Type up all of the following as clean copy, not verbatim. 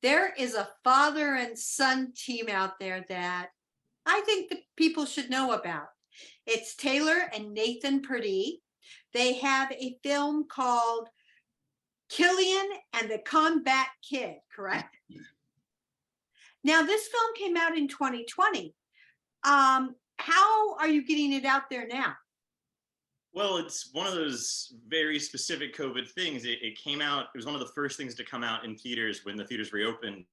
There is a father and son team out there that I think the people should know about. It's Taylor and Nathan Purdee. They have a film called Killian and the Combat Kid, correct? Now, this film came out in 2020. How are you getting it out there now? Well, it's one of those very specific COVID things. It came out, it was one of the first things to come out in theaters when the theaters reopened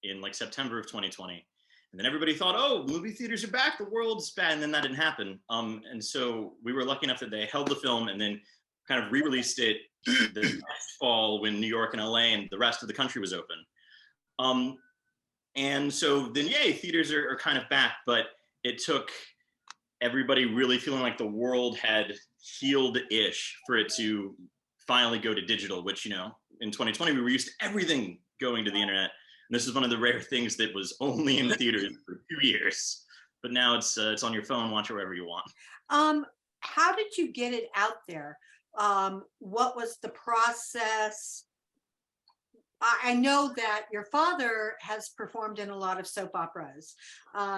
in like September of 2020. And then everybody thought, oh, movie theaters are back, the world's bad. And then that didn't happen. And so we were lucky enough that they held the film and then kind of re-released it the next fall when New York and LA and the rest of the country was open. And so then, yay, theaters are kind of back, but it took everybody really feeling like the world had healed-ish for it to finally go to digital, which, you know, in 2020, we were used to everything going to the internet. And this is one of the rare things that was only in theaters for 2 years. But now it's on your phone, watch it wherever you want. How did you get it out there? What was the process? I know that your father has performed in a lot of soap operas.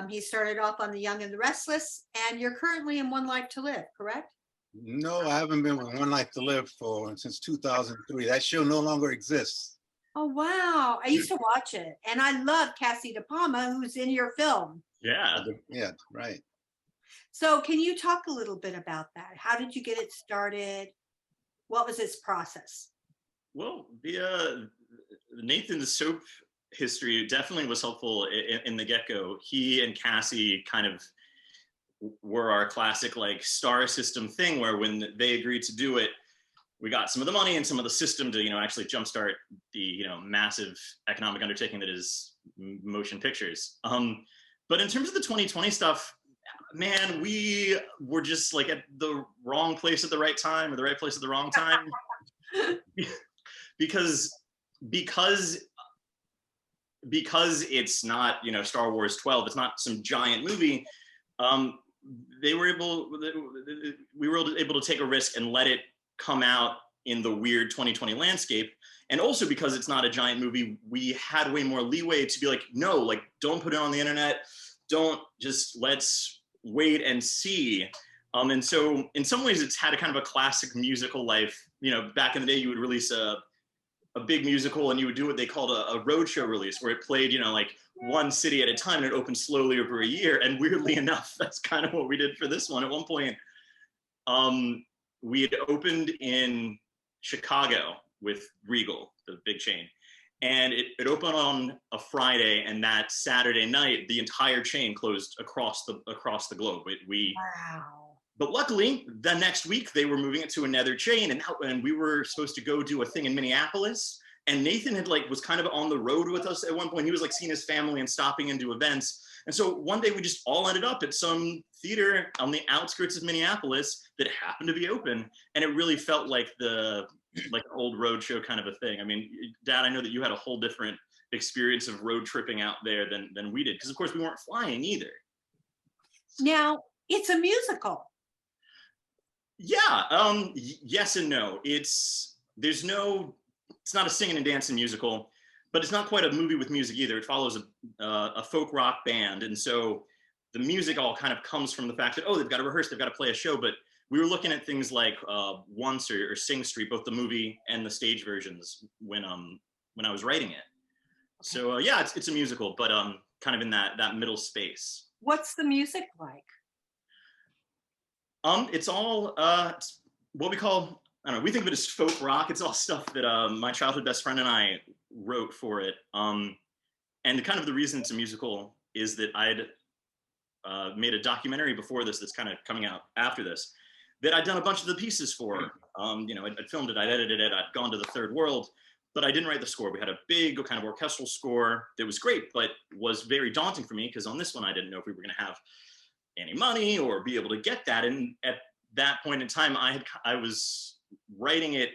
He started off on The Young and the Restless, and you're currently in One Life to Live, correct? No, I haven't been with One Life to Live since 2003. That show no longer exists. Oh, wow. I used to watch it, and I love Cassie De Palma, who's in your film. Yeah. Yeah, right. So can you talk a little bit about that? How did you get it started? What was its process? Well, the Nathan's soap history definitely was helpful in the get-go. He and Cassie kind of were our classic like star system thing where when they agreed to do it, we got some of the money and some of the system to, you know, actually jumpstart the, you know, massive economic undertaking that is motion pictures. But in terms of the 2020 stuff, man, we were just like at the wrong place at the right time or the right place at the wrong time. because it's not, you know, Star Wars 12, it's not some giant movie. We were able to take a risk and let it come out in the weird 2020 landscape. And also because it's not a giant movie, we had way more leeway to be like, no, like, don't put it on the internet. Let's wait and see. And so in some ways it's had a kind of a classic musical life. You know, back in the day, you would release a big musical and you would do what they called a roadshow release where it played, you know, like one city at a time and it opened slowly over a year. And weirdly enough, that's kind of what we did for this one. At one point, we had opened in Chicago with Regal, the big chain. And it opened on a Friday, and that Saturday night, the entire chain closed across the globe. Wow. But luckily, the next week they were moving it to another chain, and we were supposed to go do a thing in Minneapolis. And Nathan was kind of on the road with us at one point. He was like seeing his family and stopping into events. And so one day we just all ended up at some theater on the outskirts of Minneapolis that happened to be open, and it really felt like the old road show kind of a thing. I mean, Dad, I know that you had a whole different experience of road tripping out there than we did, because of course we weren't flying either. Now, it's a musical. Yeah, yes and no. It's not a singing and dancing musical, but it's not quite a movie with music either. It follows a folk rock band, and so the music all kind of comes from the fact that, oh, they've got to rehearse, they've got to play a show. But we were looking at things like Once or Sing Street, both the movie and the stage versions, when I was writing it. Okay. So yeah, it's a musical, but kind of in that middle space. What's the music like? It's all it's what we call, I don't know, we think of it as folk rock. It's all stuff that my childhood best friend and I wrote for it. And kind of the reason it's a musical is that I'd made a documentary before this that's kind of coming out after this that I'd done a bunch of the pieces for. You know, I'd filmed it, I'd edited it, I'd gone to the third world, but I didn't write the score. We had a big kind of orchestral score that was great, but was very daunting for me because on this one, I didn't know if we were going to have any money or be able to get that. And at that point in time, I was writing it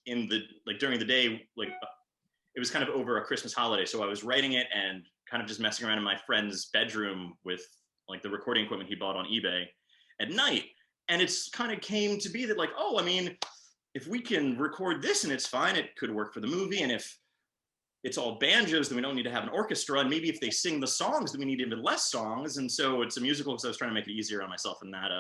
during the day, it was kind of over a Christmas holiday. So I was writing it and kind of just messing around in my friend's bedroom with like the recording equipment he bought on eBay at night. And it's kind of came to be that like, oh, I mean, if we can record this and it's fine, it could work for the movie. And if it's all banjos, then we don't need to have an orchestra. And maybe if they sing the songs, then we need even less songs. And so it's a musical because I was trying to make it easier on myself, and that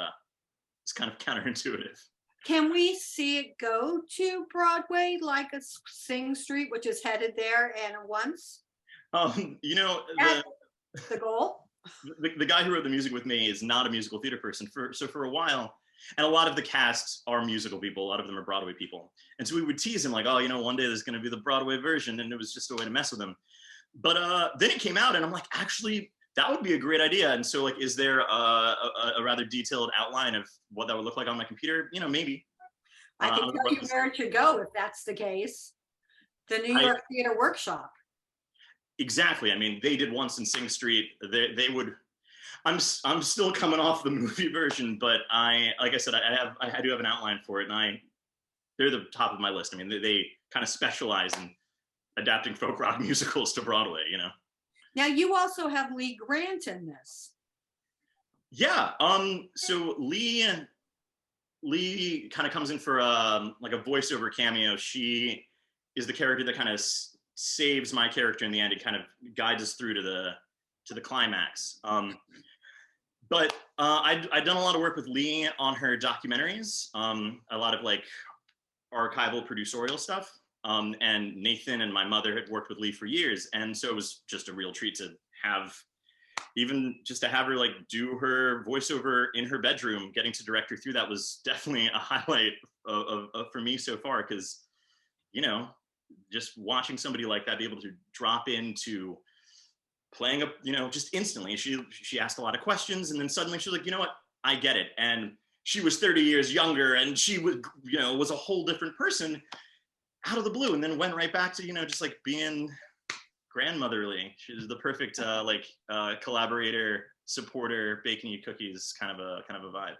it's kind of counterintuitive. Can we see it go to Broadway like a Sing Street, which is headed there and once? You know, That's the goal. the guy who wrote the music with me is not a musical theater person. So for a while, and a lot of the casts are musical people. A lot of them are Broadway people. And so we would tease him like, oh, you know, one day there's going to be the Broadway version. And it was just a way to mess with him. But then it came out and I'm like, actually, that would be a great idea. And so like, is there a rather detailed outline of what that would look like on my computer? You know, maybe. I can tell you where it should go if that's the case. The New York Theater Workshop. Exactly. I mean, they did once in Sing Street. They would. I'm still coming off the movie version, but like I said, I do have an outline for it, and they're the top of my list. I mean, they kind of specialize in adapting folk rock musicals to Broadway, you know. Now you also have Lee Grant in this. Yeah. So Lee kind of comes in for like a voiceover cameo. She is the character that kind of saves my character in the end. It kind of guides us through to the climax. But I've done a lot of work with Lee on her documentaries, a lot of like archival producerial stuff. And Nathan and my mother had worked with Lee for years. And so it was just a real treat to have her like do her voiceover in her bedroom. Getting to direct her through that was definitely a highlight for me so far, because, you know, just watching somebody like that be able to drop into playing just instantly. She asked a lot of questions, and then suddenly she's like, you know what, I get it. And she was 30 years younger, and she was a whole different person out of the blue, and then went right back to, just like being grandmotherly. She's the perfect collaborator, supporter, baking you cookies kind of a vibe.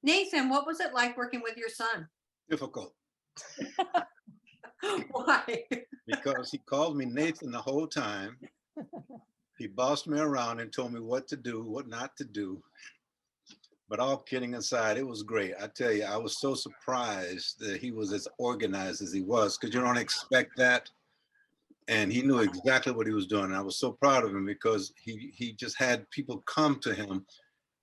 Nathan, what was it like working with your son? Difficult. Why? Because he called me Nathan the whole time. He bossed me around and told me what to do, what not to do. But all kidding aside, it was great. I tell you, I was so surprised that he was as organized as he was, because you don't expect that. And he knew exactly what he was doing. And I was so proud of him, because he just had people come to him,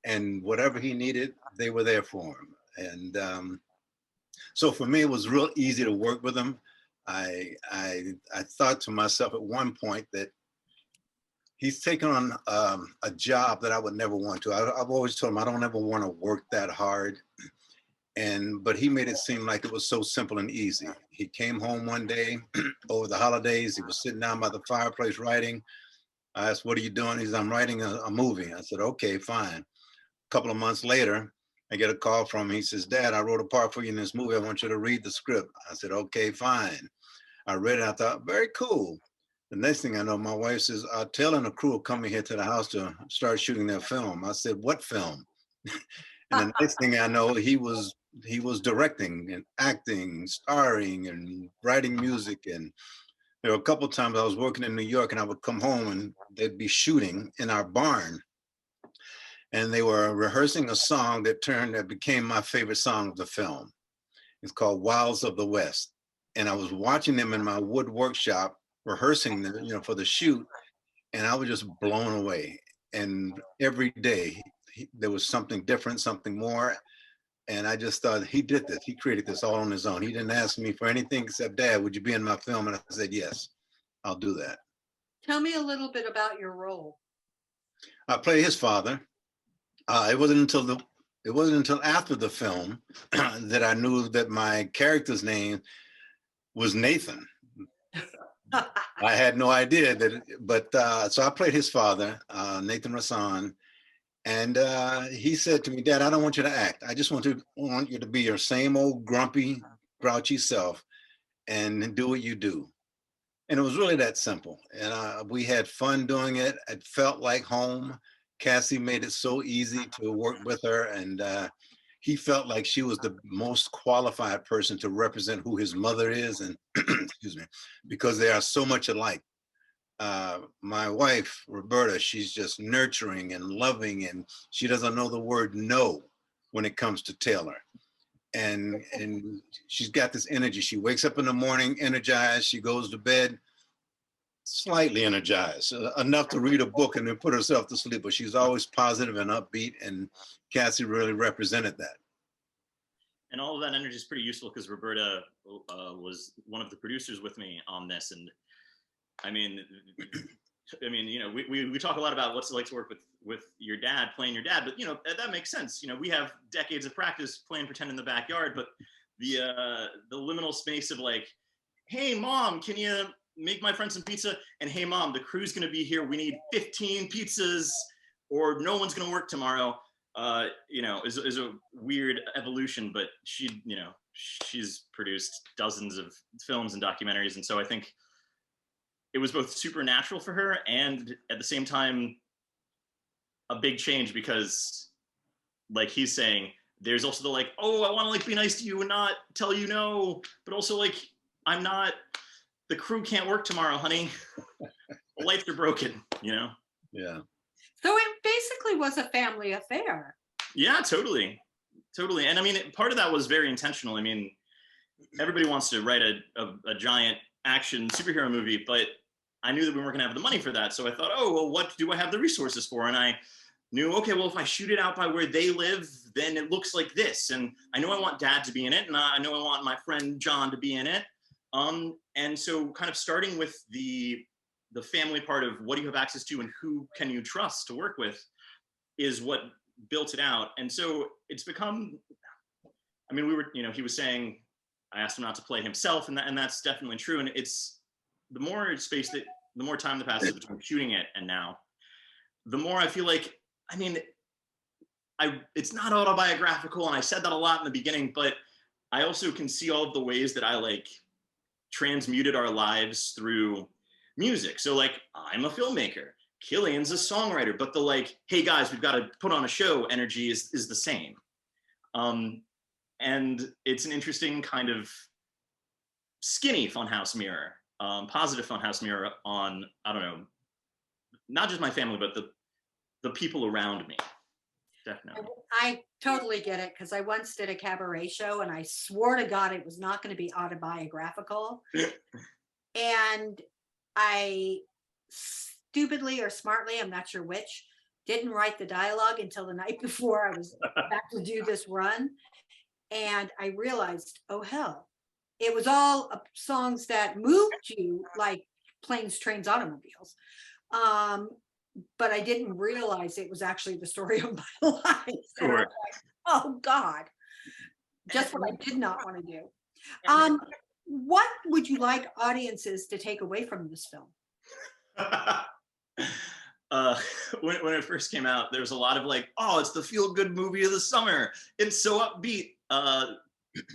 and whatever he needed, they were there for him. And so for me, it was real easy to work with him. I thought to myself at one point that he's taken on a job that I would never want to. I've always told him I don't ever want to work that hard. But he made it seem like it was so simple and easy. He came home one day over the holidays. He was sitting down by the fireplace writing. I asked, what are you doing? He said, I'm writing a movie. I said, okay, fine. A couple of months later, I get a call from him. He says, Dad, I wrote a part for you in this movie. I want you to read the script. I said, okay, fine. I read it. I thought, very cool. The next thing I know, my wife says, Taylor and the crew are coming here to the house to start shooting their film. I said, what film? And the next thing I know, he was directing and acting, starring and writing music. And there were a couple of times I was working in New York, and I would come home and they'd be shooting in our barn. And they were rehearsing a song that became my favorite song of the film. It's called Wilds of the West. And I was watching them in my wood workshop, rehearsing them, for the shoot. And I was just blown away. And every day there was something different, something more. And I just thought, he did this. He created this all on his own. He didn't ask me for anything except, Dad, would you be in my film? And I said, yes, I'll do that. Tell me a little bit about your role. I play his father. It wasn't until after the film that I knew that my character's name was Nathan. I had no idea so I played his father, Nathan Rasan. And he said to me, Dad, I don't want you to act. I just want you to be your same old grumpy, grouchy self and do what you do. And it was really that simple. And we had fun doing it. It felt like home. Cassie made it so easy to work with her. And he felt like she was the most qualified person to represent who his mother is. And excuse me, because they are so much alike. My wife, Roberta, she's just nurturing and loving, and she doesn't know the word no when it comes to Taylor. And she's got this energy. She wakes up in the morning energized. She goes to bed slightly energized, enough to read a book and then put herself to sleep, but she's always positive and upbeat, and Cassie really represented that. And all of that energy is pretty useful because Roberta was one of the producers with me on this, and I mean, you know, we talk a lot about what's it like to work with your dad, playing your dad, but you know that makes sense. You know, we have decades of practice playing pretend in the backyard, but the liminal space of like, hey mom, can you make my friend some pizza? And hey mom, the crew's gonna be here. We need 15 pizzas, or no one's gonna work tomorrow. You know, is a weird evolution, but you know, she's produced dozens of films and documentaries, and so I think it was both supernatural for her and at the same time a big change because, like he's saying, there's also the like, oh, I want to like be nice to you and not tell you no, but also like the crew can't work tomorrow, honey. The lights are broken, you know? Yeah. So it basically was a family affair. Yeah, totally. And I mean, part of that was very intentional. I mean, everybody wants to write a giant action superhero movie, but I knew that we weren't gonna have the money for that. So I thought, oh, well, what do I have the resources for? And I knew, okay, well, if I shoot it out by where they live, then it looks like this. And I know I want dad to be in it, and I know I want my friend John to be in it. And so kind of starting with the family part of what do you have access to and who can you trust to work with is what built it out. And so it's become, I mean, he was saying, I asked him not to play himself, and that's definitely true. And it's the more time that passes between shooting it and now, the more I feel like, I mean, it's not autobiographical, and I said that a lot in the beginning, but I also can see all of the ways that I like transmuted our lives through music. So like, I'm a filmmaker, Killian's a songwriter, but the like, hey guys, we've got to put on a show energy is the same. And it's an interesting kind of skinny funhouse mirror, positive funhouse mirror on, I don't know, not just my family, but the people around me. Definitely. I totally get it, because I once did a cabaret show and I swore to God it was not going to be autobiographical. And I stupidly or smartly, I'm not sure which, didn't write the dialogue until the night before I was about to do this run. And I realized, oh hell, it was all songs that moved you, like planes, trains, automobiles. But I didn't realize it was actually the story of my life. Sure. Like, oh God, just what I did not want to do. What would you like audiences to take away from this film? When it first came out, there was a lot of like, oh, it's the feel-good movie of the summer. It's so upbeat.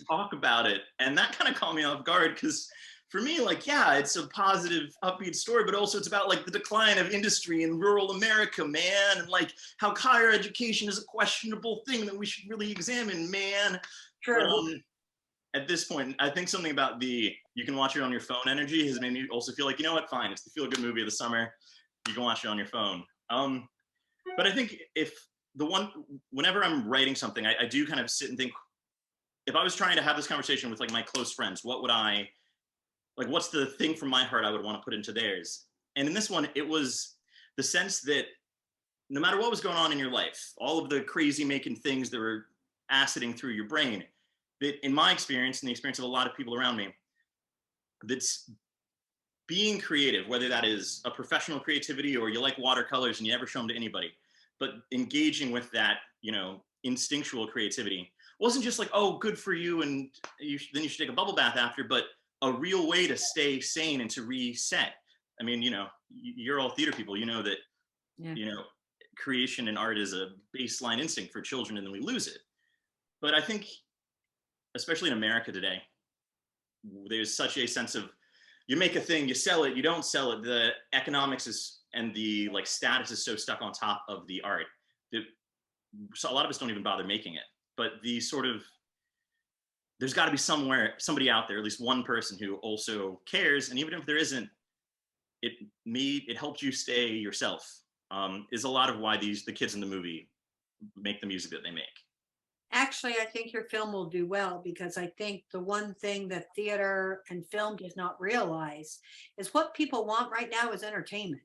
Talk about it. And that kind of caught me off guard, because for me, like, yeah, it's a positive, upbeat story, but also it's about like the decline of industry in rural America, man, and like how higher education is a questionable thing that we should really examine, man. Sure. At this point, I think something about you can watch it on your phone energy has made me also feel like, you know what, fine, it's the feel-good movie of the summer. You can watch it on your phone. But I think whenever I'm writing something, I do kind of sit and think, if I was trying to have this conversation with like my close friends, what's the thing from my heart I would want to put into theirs? And in this one, it was the sense that no matter what was going on in your life, all of the crazy making things that were aciding through your brain, that in my experience and the experience of a lot of people around me, that's being creative, whether that is a professional creativity or you like watercolors and you never show them to anybody, but engaging with that, you know, instinctual creativity wasn't just like, oh, good for you, and then you should take a bubble bath after, but a real way to stay sane and to reset. I mean, you know, you're all theater people, you know that, you know, creation and art is a baseline instinct for children, and then we lose it. But I think, especially in America today, there's such a sense of, you make a thing, you sell it, you don't sell it. The economics and the like status is so stuck on top of the art that so a lot of us don't even bother making it. But the sort of, there's got to be somebody out there, at least one person who also cares. And even if there isn't, it helps you stay yourself, is a lot of why the kids in the movie make the music that they make. Actually, I think your film will do well because I think the one thing that theater and film does not realize is what people want right now is entertainment.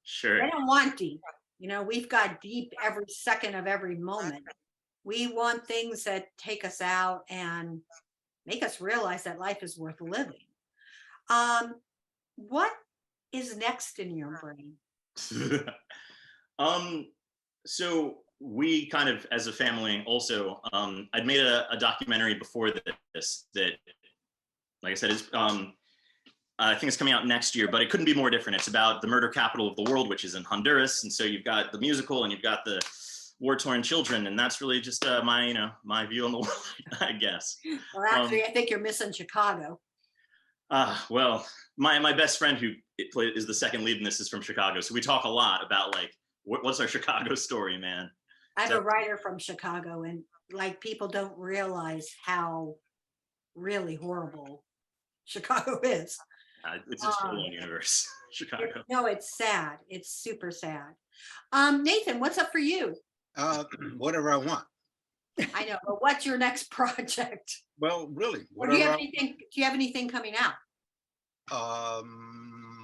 Sure. They don't want deep. You know, we've got deep every second of every moment. We want things that take us out and make us realize that life is worth living. Um, what is next in your brain? um, so we kind of, as a family, also, I'd made a documentary before this that, like I said, is I think it's coming out next year, but it couldn't be more different. It's about the murder capital of the world, which is in Honduras, and so you've got the musical and you've got the war-torn children, and that's really just my, my view on the world, I guess. Well, actually, I think you're missing Chicago. Well, my best friend who is the second lead in this is from Chicago, so we talk a lot about like what's our Chicago story, man. I'm So- a writer from Chicago, and like people don't realize how really horrible Chicago is. It's its own universe, Chicago. No, it's sad. It's super sad. Nathan, what's up for you? Whatever I want. I know, but what's your next project? Well, really, Or do you whatever. have anything? Do you have anything coming out?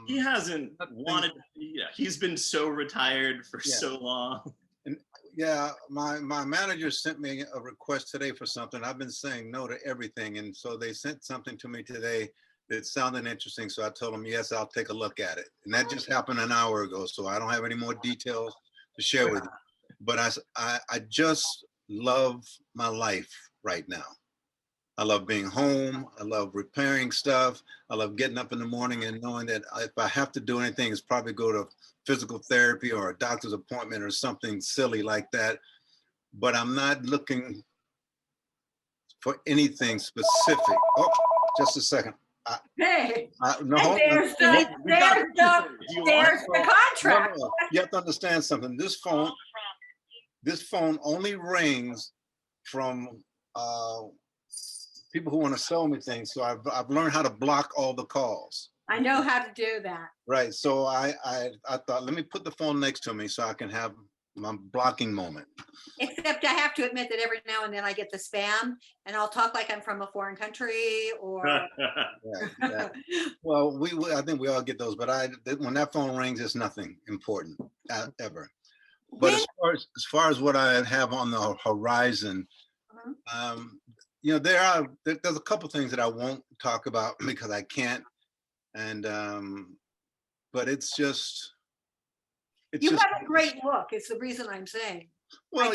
He hasn't Nothing. wanted. Yeah, he's been so retired for Yeah. so long. Yeah, my manager sent me a request today for something. I've been saying no to everything, and so they sent something to me today that sounded interesting. So I told them yes, I'll take a look at it. And that just happened an hour ago, so I don't have any more details to share with you. But I just love my life right now. I love being home. I love repairing stuff. I love getting up in the morning and knowing that if I have to do anything, it's probably go to physical therapy or a doctor's appointment or something silly like that. But I'm not looking for anything specific. Oh, just a second. Hey, No, and hold on. there's the contract. No. You have to understand something. This phone only rings from people who want to sell me things. So I've learned how to block all the calls. I know how to do that. Right. So I thought, let me put the phone next to me so I can have my blocking moment. Except I have to admit that every now and then I get the spam and I'll talk like I'm from a foreign country or. Right, yeah. Well, I think we all get those, but when that phone rings, it's nothing important ever. But as far as what I have on the horizon, there's a couple things that I won't talk about because I can't, and but it's just. You have a great look. It's the reason I'm saying. Well,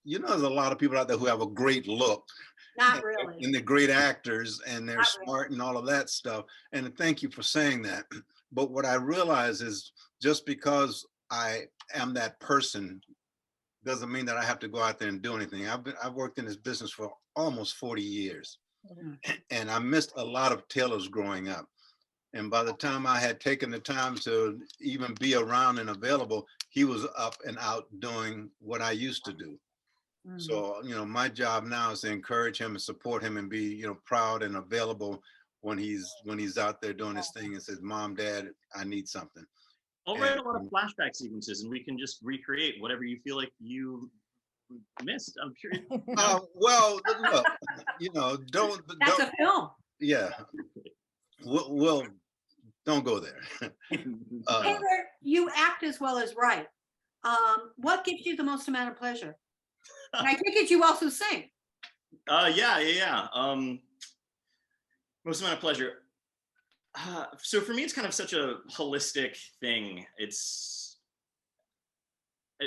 there's a lot of people out there who have a great look. Not really. And they're great actors and they're smart and all of that stuff. And thank you for saying that. But what I realize is just because I am that person doesn't mean that I have to go out there and do anything. I've worked in this business for almost 40 years. And I missed a lot of tailors growing up. And by the time I had taken the time to even be around and available, he was up and out doing what I used to do. So, my job now is to encourage him and support him and be, proud and available when he's out there doing his thing and says, Mom, Dad, I need something. I'll write a lot of flashback sequences and we can just recreate whatever you feel like you missed. I'm curious. Well, look, That's a film. Yeah. We'll don't go there. Taylor, you act as well as write. What gives you the most amount of pleasure? And I think you also sing. Yeah. Most amount of pleasure. So for me, it's kind of such a holistic thing.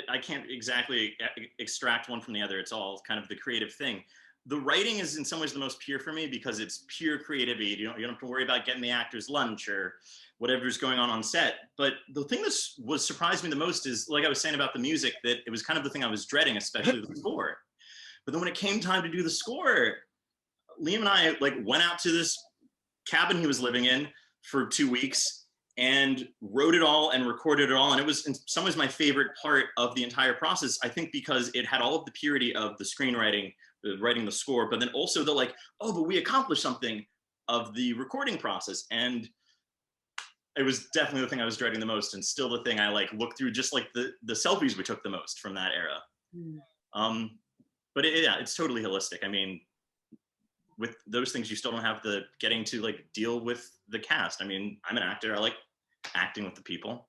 I can't exactly extract one from the other. It's all kind of the creative thing. The writing is in some ways the most pure for me because it's pure creativity. You don't have to worry about getting the actors lunch or whatever's going on set. But the thing that surprised me the most is, like I was saying about the music, that it was kind of the thing I was dreading, especially the score. But then when it came time to do the score, Liam and I went out to this cabin he was living in for 2 weeks and wrote it all and recorded it all. And it was in some ways my favorite part of the entire process, I think, because it had all of the purity of the screenwriting, writing the score, but then also the but we accomplished something of the recording process. And it was definitely the thing I was dreading the most, and still the thing I look through, just the selfies we took the most from that era. But yeah, it's totally holistic. I mean, with those things, you still don't have the getting to like deal with the cast. I mean, I'm an actor. I like acting with the people.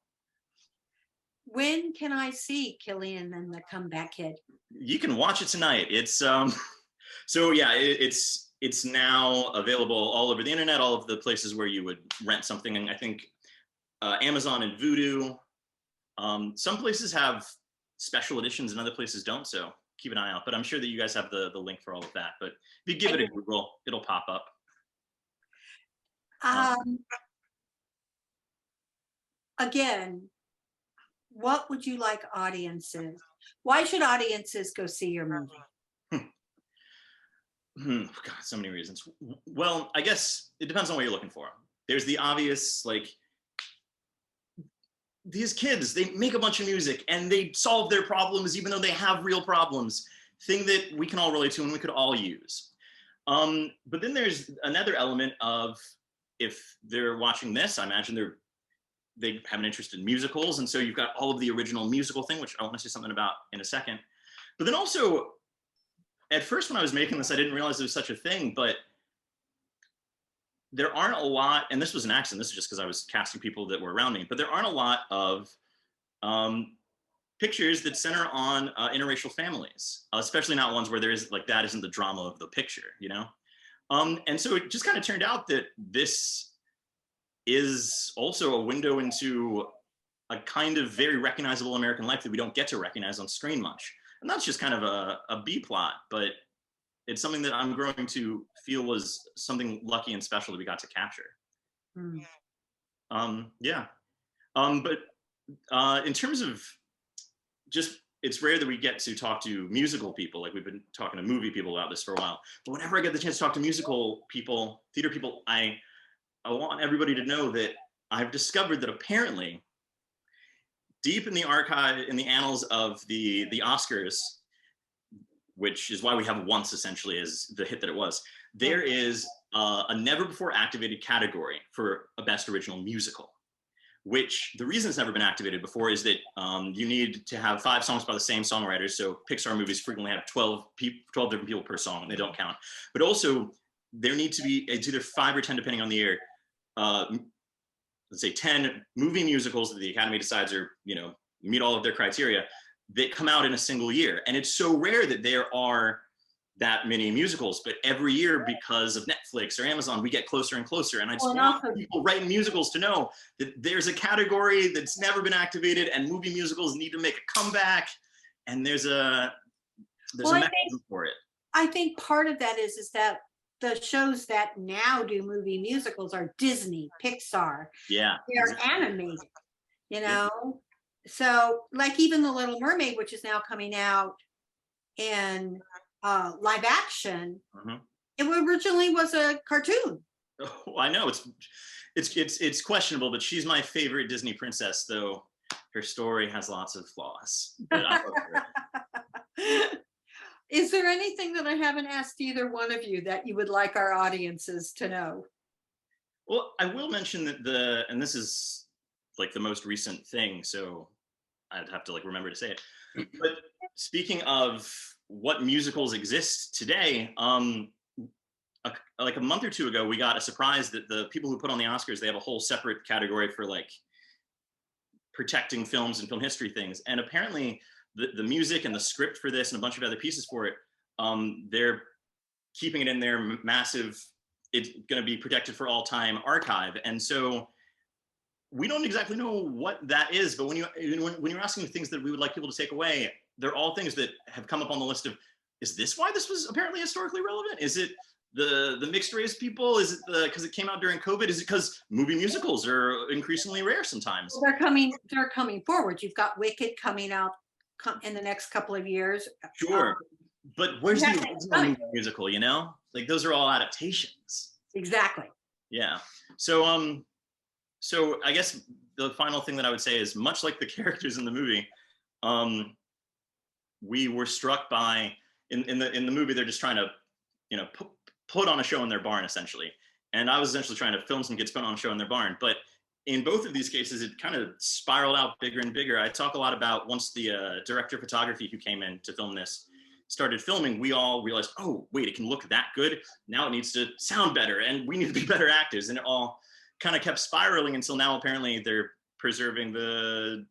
When can I see Killian and the Comeback Kid? You can watch it tonight. It's so yeah, it's now available all over the internet, all of the places where you would rent something, and I think Amazon and Vudu. Some places have special editions and other places don't, so keep an eye out. But I'm sure that you guys have the link for all of that. But if you give it a Google, it'll pop up. Again, what would you like audiences? Why should audiences go see your movie? God, so many reasons. Well, I guess it depends on what you're looking for. There's the obvious, like, these kids, they make a bunch of music and they solve their problems even though they have real problems. Thing that we can all relate to and we could all use. But then there's another element of, if they're watching this, I imagine they have an interest in musicals. And so you've got all of the original musical thing, which I want to say something about in a second. But then also, at first when I was making this, I didn't realize there was such a thing, but there aren't a lot, and this was an accident, this is just because I was casting people that were around me, but there aren't a lot of pictures that center on interracial families, especially not ones where there is, like, that isn't the drama of the picture, you know? And so it just kind of turned out that this is also a window into a kind of very recognizable American life that we don't get to recognize on screen much. And that's just kind of a B plot, but it's something that I'm growing to feel was something lucky and special that we got to capture. Yeah. But in terms of just, it's rare that we get to talk to musical people. Like, we've been talking to movie people about this for a while. But whenever I get the chance to talk to musical people, theater people, I want everybody to know that I've discovered that apparently deep in the archive, in the annals of the Oscars, which is why we have Once essentially as the hit that it was, there is a never before activated category for a best original musical, which the reason it's never been activated before is that you need to have 5 songs by the same songwriters. So Pixar movies frequently have 12 different people per song, and they don't count. But also there need to be, it's either 5 or 10 depending on the year, let's say 10 movie musicals that the Academy decides are, you know, meet all of their criteria, that come out in a single year. And it's so rare that there are that many musicals, but every year, because of Netflix or Amazon, we get closer and closer. And I just want people writing musicals to know that there's a category that's never been activated, and movie musicals need to make a comeback. And there's a mechanism for it. I think part of that is that the shows that now do movie musicals are Disney, Pixar. Yeah. They're animated, you know? Yeah. So, like, even The Little Mermaid, which is now coming out in live action, it originally was a cartoon. Oh, I know it's questionable, but she's my favorite Disney princess, though her story has lots of flaws. But I love her. Is there anything that I haven't asked either one of you that you would like our audiences to know? Well, I will mention that and this is like the most recent thing, so I'd have to like remember to say it. But speaking of what musicals exist today, like a month or two ago, we got a surprise that the people who put on the Oscars, they have a whole separate category for like protecting films and film history things. And apparently the music and the script for this and a bunch of other pieces for it, they're keeping it in their massive, it's going to be protected for all time archive. And so we don't exactly know what that is, but when you're asking things that we would like people to take away, they're all things that have come up on the list of, is this why this was apparently historically relevant? Is it the mixed race people? Is it because it came out during COVID? Is it because movie musicals are increasingly rare sometimes? Well, they're coming forward. You've got Wicked coming out in the next couple of years. Sure. But where's the original musical, you know? Like, those are all adaptations. Exactly. Yeah. So so I guess the final thing that I would say is, much like the characters in the movie, we were struck by, in the movie, they're just trying to, you know, put on a show in their barn, essentially. And I was essentially trying to film some kids put on a show in their barn. But in both of these cases, it kind of spiraled out bigger and bigger. I talk a lot about once the director of photography who came in to film this, started filming, we all realized, oh, wait, it can look that good. Now it needs to sound better, and we need to be better actors. And it all kind of kept spiraling until now. Apparently, they're preserving the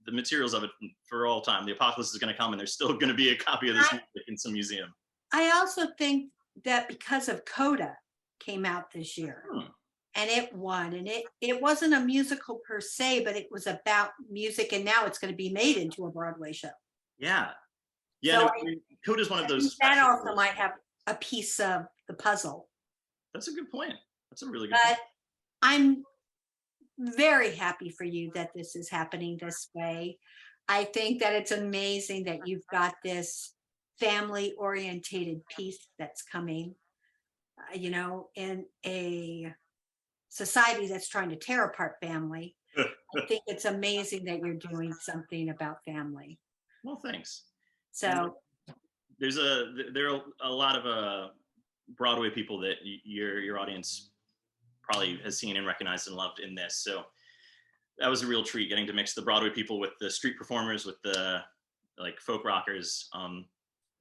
materials of it for all time. The apocalypse is going to come, and there's still going to be a copy of this music in some museum. I also think that because of Coda came out this year. And it won, and it wasn't a musical per se, but it was about music, and now it's going to be made into a Broadway show. Yeah. So No, Coda is one of those. that special also might have a piece of the puzzle. That's a good point. That's a really good But point. I'm very happy for you that this is happening this way. I think that it's amazing that you've got this family orientated piece that's coming, you know, in a society that's trying to tear apart family. I think it's amazing that you're doing something about family. Well, thanks. So There are a lot of Broadway people that your audience probably has seen and recognized and loved in this. So that was a real treat, getting to mix the Broadway people with the street performers, with the like folk rockers, and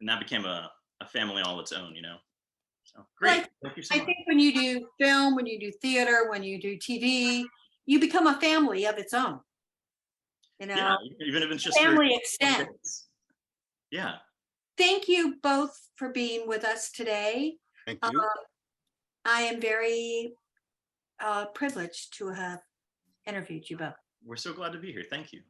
that became a family all its own, you know. So great. Like, Thank you so I much. think when you do film, when you do theater, when you do TV, you become a family of its own. You know, Yeah, even if it's just family for extends. yeah. Thank you both for being with us today. Thank you. I am very privileged to have interviewed you both. We're so glad to be here. Thank you.